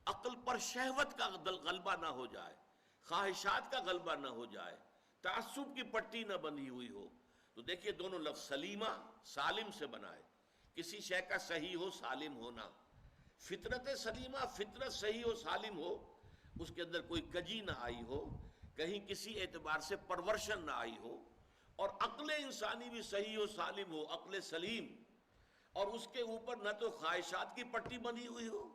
عقل پر شہوت کا غلبہ نہ ہو جائے, خواہشات کا غلبہ نہ ہو جائے, تعصب کی پٹی نہ بندھی ہوئی ہو. تو دیکھیے دونوں لفظ سلیمہ سالم سے بنا ہے, کسی شے کا صحیح ہو, سالم ہونا. فطرت سلیمہ, فطرت صحیح ہو, سالم ہو, اس کے اندر کوئی کجی نہ آئی ہو, کہیں کسی اعتبار سے پرورشن نہ آئی ہو, اور عقل انسانی بھی صحیح ہو, سالم ہو, عقل سلیم, اور اس کے اوپر نہ تو خواہشات کی پٹی بندھی ہوئی ہو,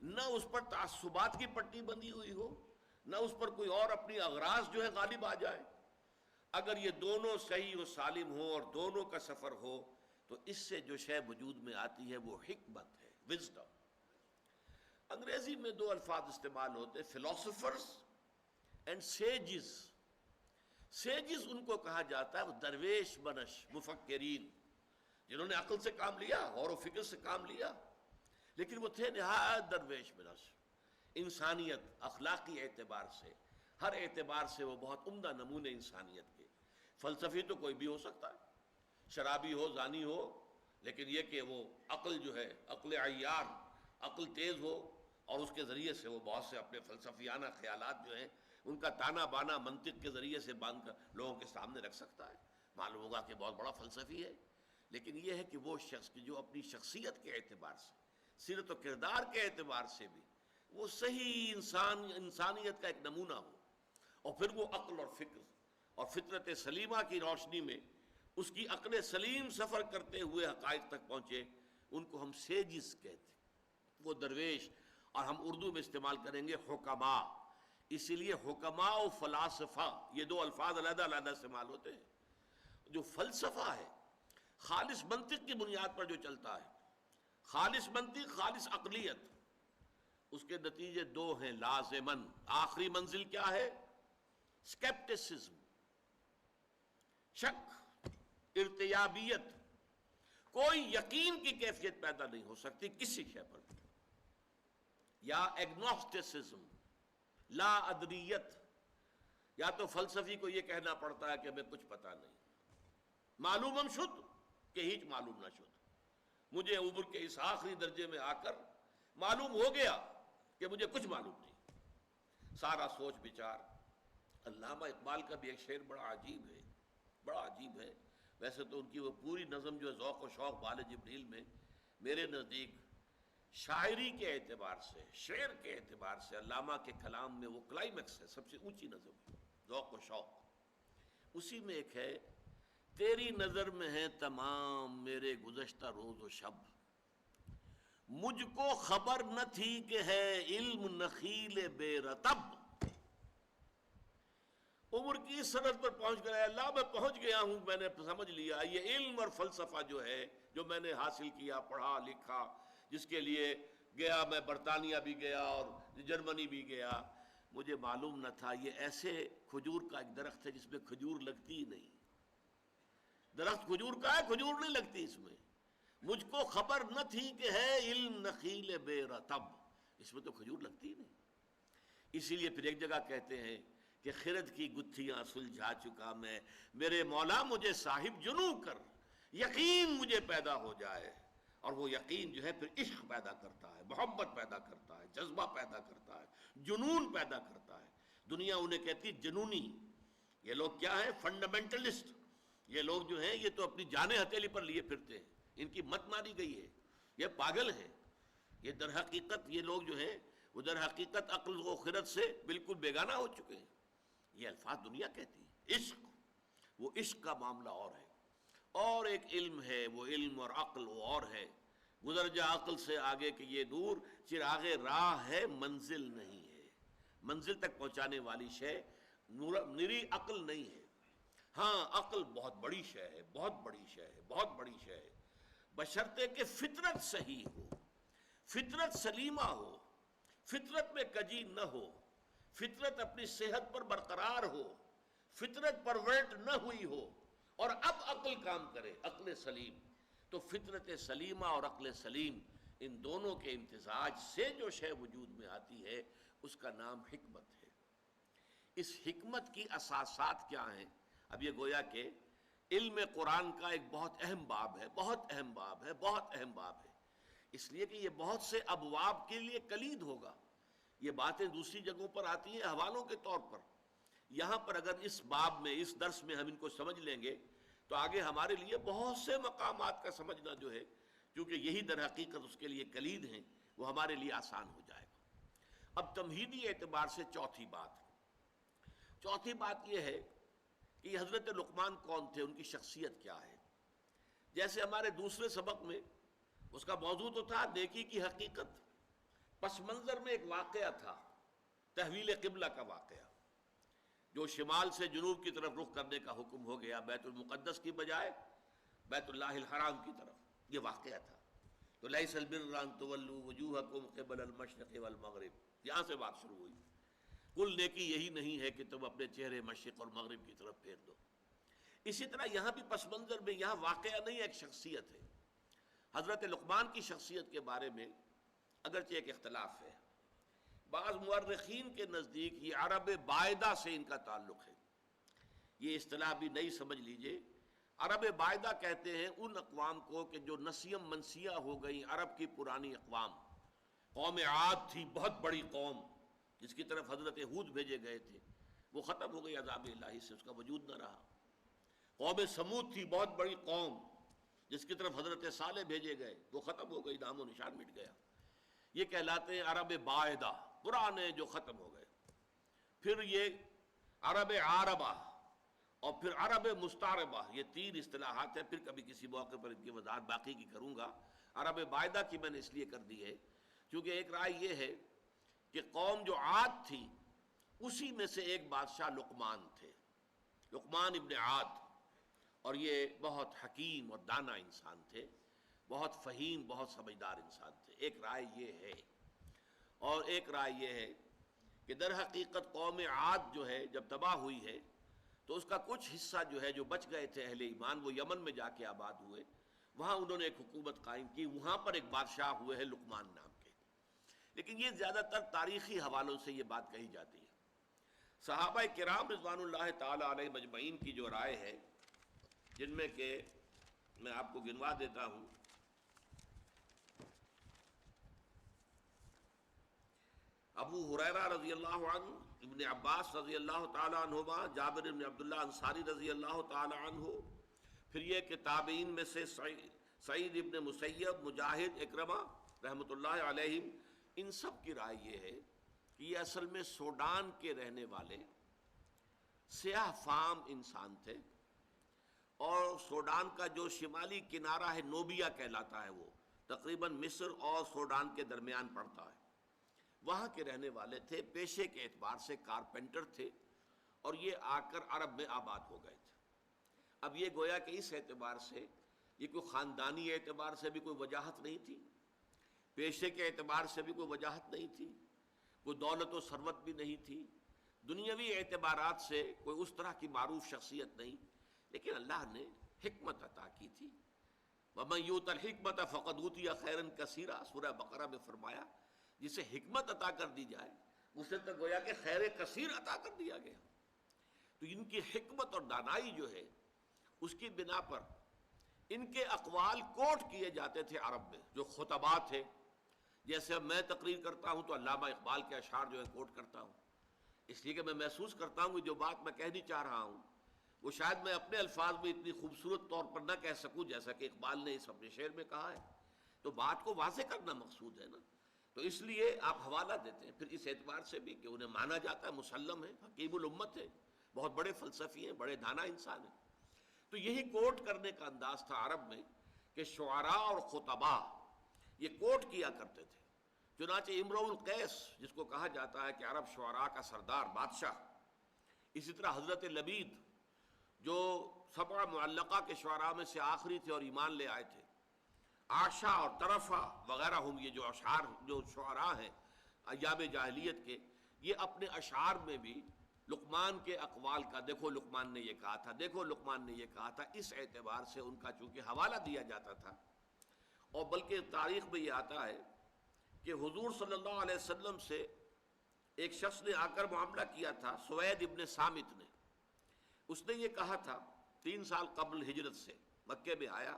نہ اس پر تعصبات کی پٹی بندھی ہوئی ہو, نہ اس پر کوئی اور اپنی اغراض جو ہے غالب آ جائے. اگر یہ دونوں صحیح و سالم ہو اور دونوں کا سفر ہو, تو اس سے جو شے وجود میں آتی ہے وہ حکمت ہے, وزڈم. انگریزی میں دو الفاظ استعمال ہوتے, فلاسفرز اینڈ سیجز. سیجز ان کو کہا جاتا ہے وہ درویش بنش مفکرین, جنہوں نے عقل سے کام لیا, غور و فکر سے کام لیا, لیکن وہ تھے نہایت درویش بنش. انسانیت, اخلاقی اعتبار سے, ہر اعتبار سے وہ بہت عمدہ نمونے انسانیت کے. فلسفی تو کوئی بھی ہو سکتا ہے, شرابی ہو, زانی ہو, لیکن یہ کہ وہ عقل جو ہے, عقل عیار, عقل تیز ہو, اور اس کے ذریعے سے وہ بہت سے اپنے فلسفیانہ خیالات جو ہیں ان کا تانا بانا منطق کے ذریعے سے باندھ کر لوگوں کے سامنے رکھ سکتا ہے. معلوم ہوگا کہ بہت بڑا فلسفی ہے, لیکن یہ ہے کہ وہ شخص کی جو اپنی شخصیت کے اعتبار سے, سیرت و کردار کے اعتبار سے بھی وہ صحیح انسانیت کا ایک نمونہ ہو, اور پھر وہ عقل اور فکر اور فطرت سلیمہ کی روشنی میں اس کی عقل سلیم سفر کرتے ہوئے حقائق تک پہنچے, ان کو ہم سیجز کہتے, وہ درویش. اور ہم اردو میں استعمال کریں گے حکما, اسی لیے حکما و فلاسفہ یہ دو الفاظ علیحدہ علیحدہ استعمال ہوتے ہیں. جو فلسفہ ہے خالص منطق کی بنیاد پر جو چلتا ہے, خالص منطق, خالص عقلیت, اس کے نتیجے دو ہیں لازماً. آخری منزل کیا ہے؟ اسکیپٹسزم, شک, ارتیابیت. کوئی یقین کی کیفیت پیدا نہیں ہو سکتی کسی شے پر. یا ایگنوسٹسزم, لا ادریت, یا تو فلسفی کو یہ کہنا پڑتا ہے کہ ہمیں کچھ پتہ نہیں, معلوم ہم شد کہ ہیچ معلوم نہ شد. مجھے عمر کے اس آخری درجے میں آ کر معلوم ہو گیا کہ مجھے کچھ معلوم نہیں. سارا سوچ بچار. علامہ اقبال کا بھی ایک شعر بڑا عجیب ہے, بڑا عجیب ہے. ویسے تو ان کی وہ پوری نظم جو ہے ذوق و شوق بال جبریل میں, میرے نزدیک شاعری کے اعتبار سے, شعر کے اعتبار سے علامہ کے کلام میں وہ کلائمیکس ہے, سب سے اونچی نظم, ذوق و شوق. اسی میں ایک ہے, تیری نظر میں ہے تمام میرے گزشتہ روز و شب, مجھ کو خبر نہ تھی کہ ہے علم نخیل بے رطب. عمر کی اس سند پر پہنچ گیا، اللہ میں پہنچ گیا ہوں، میں نے سمجھ لیا یہ علم اور فلسفہ جو ہے، جو میں نے حاصل کیا، پڑھا لکھا، جس کے لیے گیا، میں برطانیہ بھی گیا اور جرمنی بھی گیا، مجھے معلوم نہ تھا یہ ایسے کھجور کا ایک درخت ہے جس میں کھجور لگتی ہی نہیں۔ درخت کھجور کا ہے، کھجور نہیں لگتی اس میں۔ مجھ کو خبر نہ تھی کہ ہے علم نخیل بے رطب، اس میں تو کھجور لگتی ہی نہیں۔ اسی لیے پھر ایک جگہ کہتے ہیں کہ خرد کی گتھیاں سلجھا چکا میں، میرے مولا مجھے صاحب جنوں کر، یقین مجھے پیدا ہو جائے۔ اور وہ یقین جو ہے پھر عشق پیدا کرتا ہے، محبت پیدا کرتا ہے، جذبہ پیدا کرتا ہے، جنون پیدا کرتا ہے۔ دنیا انہیں کہتی ہے جنونی۔ یہ لوگ کیا ہیں؟ فنڈامنٹلسٹ۔ یہ لوگ جو ہیں یہ تو اپنی جانیں ہتھیلی پر لیے پھرتے ہیں، ان کی مت ماری گئی ہے، یہ پاگل ہیں۔ یہ در حقیقت یہ لوگ جو ہیں وہ در حقیقت عقل و خرد سے بالکل بیگانہ ہو چکے ہیں۔ یہ الفاظ دنیا کہتی ہے۔ عشق، وہ عشق کا معاملہ اور ہے، اور ایک علم ہے، وہ علم اور عقل وہ اور ہے۔ گزر جا عقل سے آگے کہ یہ نور چراغ راہ ہے، منزل نہیں ہے۔ منزل تک پہنچانے والی شے نری عقل نہیں ہے۔ ہاں عقل بہت بڑی شے ہے، بہت بڑی شے ہے، بہت بڑی شے ہے، بشرطے کہ فطرت صحیح ہو، فطرت سلیمہ ہو، فطرت میں کجی نہ ہو، فطرت اپنی صحت پر برقرار ہو، فطرت پرورٹ نہ ہوئی ہو، اور اب عقل کام کرے، عقل سلیم۔ تو فطرت سلیمہ اور عقل سلیم، ان دونوں کے امتزاج سے جو شے وجود میں آتی ہے اس کا نام حکمت ہے۔ اس حکمت کی اساسات کیا ہیں؟ اب یہ گویا کہ علم قرآن کا ایک بہت اہم باب ہے، بہت اہم باب ہے، بہت اہم باب ہے، اس لیے کہ یہ بہت سے ابواب کے لیے کلید ہوگا۔ یہ باتیں دوسری جگہوں پر آتی ہیں حوالوں کے طور پر، یہاں پر اگر اس باب میں، اس درس میں ہم ان کو سمجھ لیں گے تو آگے ہمارے لیے بہت سے مقامات کا سمجھنا جو ہے، کیونکہ یہی در حقیقت اس کے لیے کلید ہیں، وہ ہمارے لیے آسان ہو جائے گا۔ اب تمہیدی اعتبار سے چوتھی بات یہ ہے کہ حضرت لقمان کون تھے، ان کی شخصیت کیا ہے۔ جیسے ہمارے دوسرے سبق میں اس کا موضوع تو تھا نیکی کی حقیقت، پس منظر میں ایک واقعہ تھا، تحویل قبلہ کا واقعہ، جو شمال سے جنوب کی طرف رخ کرنے کا حکم ہو گیا، بیت المقدس کی بجائے بیت اللہ الحرام کی طرف، یہ واقعہ تھا۔ تو لیس البر ان تولوا وجوہکم قبل المشرق والمغرب، یہاں سے بات شروع ہوئی۔ کل نیکی یہی نہیں ہے کہ تم اپنے چہرے مشرق اور مغرب کی طرف پھیر دو۔ اسی طرح یہاں بھی پس منظر میں یہاں واقعہ نہیں، ایک شخصیت ہے۔ حضرت لقمان کی شخصیت کے بارے میں اگرچہ ایک اختلاف ہے، بعض مورخین کے نزدیک یہ عرب بائدہ سے ان کا تعلق ہے۔ یہ اصطلاح بھی نئی سمجھ لیجئے۔ عرب بائدہ کہتے ہیں ان اقوام کو کہ جو نسیم منسیہ ہو گئی، عرب کی پرانی اقوام۔ قوم عاد تھی بہت بڑی قوم جس کی طرف حضرت ہود بھیجے گئے تھے، وہ ختم ہو گئی عذاب الہی سے، اس کا وجود نہ رہا۔ قوم سمود تھی بہت بڑی قوم جس کی طرف حضرت صالح بھیجے گئے، وہ ختم ہو گئی، نام و نشان مٹ گیا۔ یہ کہلاتے ہیں عرب بائدہ، پرانے جو ختم ہو گئے۔ پھر یہ عرب عاربہ، اور پھر عرب مستعربہ، یہ تین اصطلاحات ہیں، پھر کبھی کسی موقع پر ان کی وضاحت باقی کی کروں گا۔ عرب بائدہ کی میں نے اس لیے کر دی ہے کیونکہ ایک رائے یہ ہے کہ قوم جو عاد تھی اسی میں سے ایک بادشاہ لقمان تھے، لقمان ابن عاد، اور یہ بہت حکیم اور دانا انسان تھے، بہت فہیم، بہت سمجھدار انسان تھے۔ ایک رائے یہ ہے، اور ایک رائے یہ ہے کہ در حقیقت قوم عاد جو ہے جب تباہ ہوئی ہے تو اس کا کچھ حصہ جو ہے، جو بچ گئے تھے اہل ایمان، وہ یمن میں جا کے آباد ہوئے، وہاں انہوں نے ایک حکومت قائم کی، وہاں پر ایک بادشاہ ہوئے ہیں لقمان نام کے۔ لیکن یہ زیادہ تر تاریخی حوالوں سے یہ بات کہی جاتی ہے۔ صحابہ کرام رضوان اللہ تعالی علیہ مجمعین کی جو رائے ہے، جن میں کہ میں آپ کو گنوا دیتا ہوں، ابو ہریرہ رضی اللہ عنہ، ابن عباس رضی اللہ تعالی عنہما، جابر بن عبداللہ انصاری رضی اللہ تعالی عنہ، پھر یہ کہ تابعین میں سے سعید ابن مسیب، مجاہد، اکرمہ رحمۃ اللہ علیہم، ان سب کی رائے یہ ہے کہ یہ اصل میں سوڈان کے رہنے والے سیاہ فام انسان تھے، اور سوڈان کا جو شمالی کنارہ ہے نوبیا کہلاتا ہے، وہ تقریباً مصر اور سوڈان کے درمیان پڑتا ہے، وہاں کے رہنے والے تھے، پیشے کے اعتبار سے کارپینٹر تھے، اور یہ آ کر عرب میں آباد ہو گئے تھے۔ اب یہ گویا کہ اس اعتبار سے یہ کوئی خاندانی اعتبار سے بھی کوئی وجاہت نہیں تھی، پیشے کے اعتبار سے بھی کوئی وجاہت نہیں تھی، کوئی دولت و ثروت بھی نہیں تھی، دنیاوی اعتبارات سے کوئی اس طرح کی معروف شخصیت نہیں، لیکن اللہ نے حکمت عطا کی تھی۔ وَمَن یُؤْتَ الْحِکْمَةَ فَقَدْ أُوتِیَ خَیْرًا کَثِیرًا، سورہ بقرہ میں فرمایا جسے حکمت عطا کر دی جائے اسے تو گویا کہ خیر کثیر عطا کر دیا گیا۔ تو ان کی حکمت اور دانائی جو ہے اس کی بنا پر ان کے اقوال کوٹ کیے جاتے تھے عرب میں، جو خطباء تھے۔ جیسے اب میں تقریر کرتا ہوں تو علامہ اقبال کے اشعار جو ہے کوٹ کرتا ہوں، اس لیے کہ میں محسوس کرتا ہوں کہ جو بات میں کہنی چاہ رہا ہوں وہ شاید میں اپنے الفاظ میں اتنی خوبصورت طور پر نہ کہہ سکوں جیسا کہ اقبال نے اس اپنے شعر میں کہا ہے، تو بات کو واضح کرنا مقصود ہے نا۔ تو اس لیے آپ حوالہ دیتے ہیں پھر اس اعتبار سے بھی کہ انہیں مانا جاتا ہے، مسلم ہے، حکیم الامت ہے، بہت بڑے فلسفی ہیں، بڑے دانا انسان ہیں۔ تو یہی کوٹ کرنے کا انداز تھا عرب میں کہ شعراء اور خطباء یہ کوٹ کیا کرتے تھے۔ چنانچہ امرؤ القیس جس کو کہا جاتا ہے کہ عرب شعراء کا سردار بادشاہ، اسی طرح حضرت لبید جو سبع معلقہ کے شعراء میں سے آخری تھے اور ایمان لے آئے تھے، عاشا اور طرفہ وغیرہ ہم، یہ جو اشعار جو شعراء ہیں ایام جاہلیت کے، یہ اپنے اشعار میں بھی لقمان کے اقوال کا، دیکھو لقمان نے یہ کہا تھا، دیکھو لقمان نے یہ کہا تھا، اس اعتبار سے ان کا چونکہ حوالہ دیا جاتا تھا۔ اور بلکہ تاریخ میں یہ آتا ہے کہ حضور صلی اللہ علیہ وسلم سے ایک شخص نے آ کر معاملہ کیا تھا، سوید ابن صامت نے۔ اس نے یہ کہا تھا 3 سال قبل ہجرت سے مکے میں آیا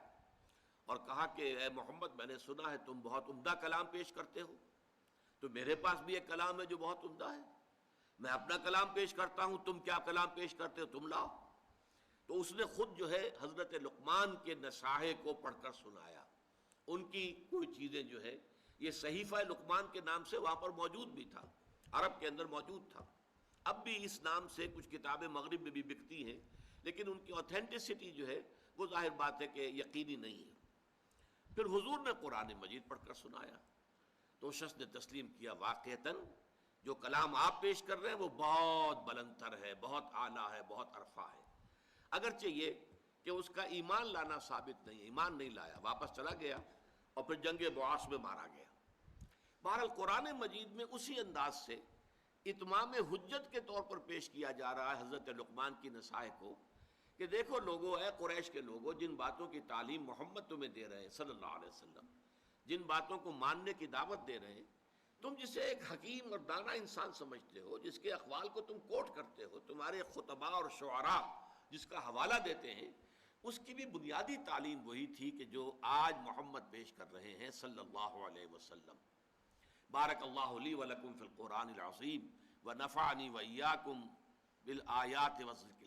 اور کہا کہ اے محمد، میں نے سنا ہے تم بہت عمدہ کلام پیش کرتے ہو، تو میرے پاس بھی ایک کلام ہے جو بہت عمدہ ہے، میں اپنا کلام پیش کرتا ہوں، تم کیا کلام پیش کرتے ہو، تم لاؤ۔ تو اس نے خود جو ہے حضرت لقمان کے نصائح کو پڑھ کر سنایا۔ ان کی کوئی چیزیں جو ہے یہ صحیفہ لقمان کے نام سے وہاں پر موجود بھی تھا، عرب کے اندر موجود تھا۔ اب بھی اس نام سے کچھ کتابیں مغرب میں بھی بکتی ہیں، لیکن ان کی اوتھینٹسٹی جو ہے وہ ظاہر بات ہے کہ یقینی نہیں ہے۔ پھر حضور نے قرآن مجید پڑھ کر سنایا تو شخص نے تسلیم کیا، واقعتاً جو کلام آپ پیش کر رہے ہیں وہ بہت بلند تر ہے، بہت اعلیٰ ہے، بہت عرفہ ہے۔ اگرچہ یہ کہ اس کا ایمان لانا ثابت نہیں، ایمان نہیں لایا، واپس چلا گیا اور پھر جنگ بعاث میں مارا گیا۔ بہرحال قرآن مجید میں اسی انداز سے اتمام حجت کے طور پر پیش کیا جا رہا ہے حضرت لقمان کی نصائح کو کہ دیکھو لوگو، اے قریش کے لوگو، جن باتوں کی تعلیم محمد تمہیں دے رہے ہیں صلی اللہ علیہ وسلم، جن باتوں کو ماننے کی دعوت دے رہے ہیں، تم جسے ایک حکیم اور دانا انسان سمجھتے ہو، جس کے اقوال کو تم کوٹ کرتے ہو، تمہارے خطباء اور شعراء جس کا حوالہ دیتے ہیں، اس کی بھی بنیادی تعلیم وہی تھی کہ جو آج محمد پیش کر رہے ہیں صلی اللہ علیہ وسلم۔ بارک اللہ لی ولکم فی القرآن العظیم ونفعنی وإیاکم بالآیات والذکر